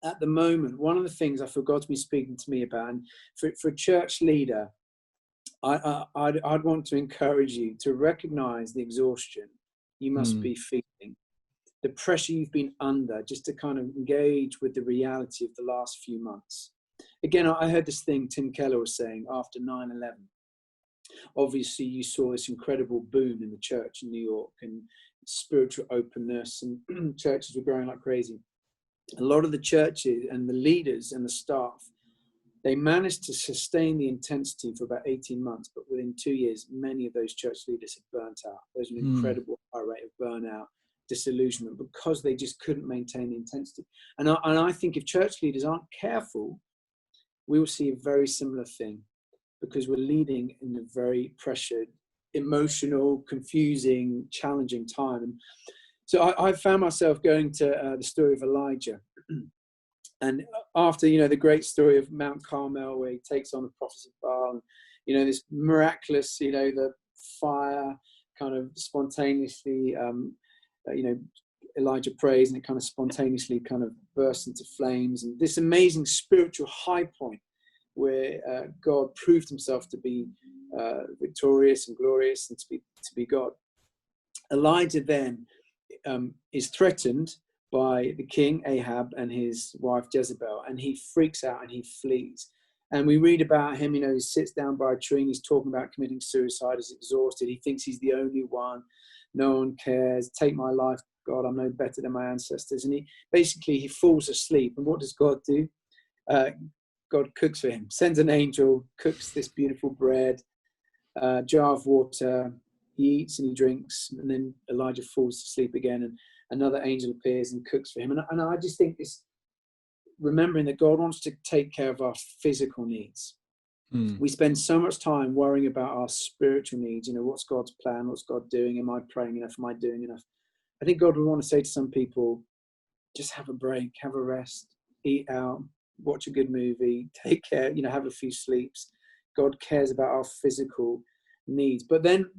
at the moment, one of the things I feel God's been speaking to me about, and for a church leader, I'd want to encourage you to recognize the exhaustion you must be feeling, the pressure you've been under, just to kind of engage with the reality of the last few months. Again, I heard this thing Tim Keller was saying after 9/11. Obviously, you saw this incredible boom in the church in New York and spiritual openness, and churches were growing like crazy. A lot of the churches and the leaders and the staff, they managed to sustain the intensity for about 18 months, but within 2 years, many of those church leaders had burnt out. There's an incredible high rate of burnout, disillusionment, because they just couldn't maintain the intensity. And I think if church leaders aren't careful, we will see a very similar thing, because we're leading in a very pressured, emotional, confusing, challenging time. And so I found myself going to the story of Elijah. And after, the great story of Mount Carmel, where he takes on the prophets of Baal, and, this miraculous, the fire kind of spontaneously, Elijah prays, and it kind of spontaneously kind of bursts into flames. And this amazing spiritual high point where God proved himself to be victorious and glorious and to be God. Elijah then is threatened by the king Ahab and his wife Jezebel, and he freaks out and he flees. And we read about him, he sits down by a tree and he's talking about committing suicide. He's exhausted. He thinks he's the only one. No one cares. Take my life, God. I'm no better than my ancestors. And he falls asleep. And what does God do? God cooks for him, sends an angel, cooks this beautiful bread, jar of water. He eats and he drinks, and then Elijah falls asleep again, and another angel appears and cooks for him. And I just think this, remembering that God wants to take care of our physical needs. We spend so much time worrying about our spiritual needs. What's God's plan? What's God doing? Am I praying enough? Am I doing enough? I think God would want to say to some people, just have a break, have a rest, eat out, watch a good movie, take care, have a few sleeps. God cares about our physical needs. But then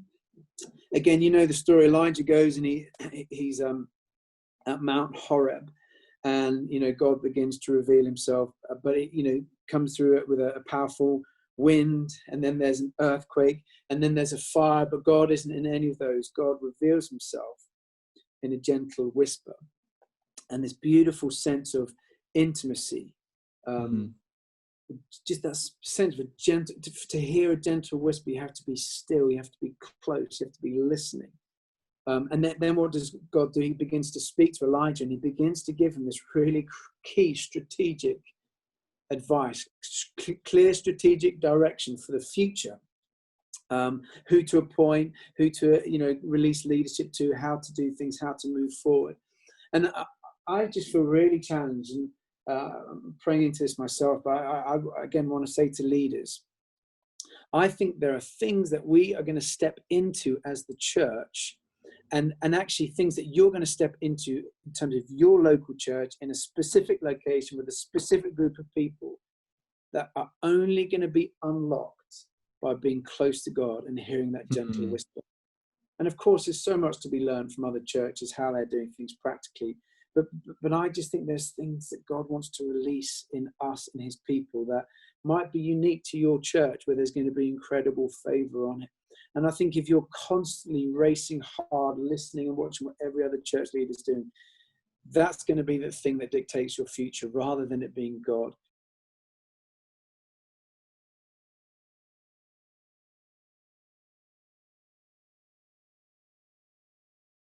again, the story. Elijah goes and he's at Mount Horeb, and God begins to reveal himself, but it comes through it with a powerful wind, and then there's an earthquake, and then there's a fire. But God isn't in any of those. God reveals himself in a gentle whisper, and this beautiful sense of intimacy. Just that sense of a gentle, to hear a gentle whisper, you have to be still, you have to be close, you have to be listening. And then what does God do? He begins to speak to Elijah, and he begins to give him this really key strategic advice, clear strategic direction for the future. Who to appoint, who to release leadership to, how to do things, how to move forward. And I just feel really challenged, and I'm praying into this myself, but I again want to say to leaders, I think there are things that we are going to step into as the church, and actually things that you're going to step into in terms of your local church in a specific location with a specific group of people, that are only going to be unlocked by being close to God and hearing that gentle whisper. And of course, there's so much to be learned from other churches, how they're doing things practically. But I just think there's things that God wants to release in us and his people that might be unique to your church, where there's going to be incredible favor on it. And I think if you're constantly racing hard, listening and watching what every other church leader is doing, that's going to be the thing that dictates your future, rather than it being God.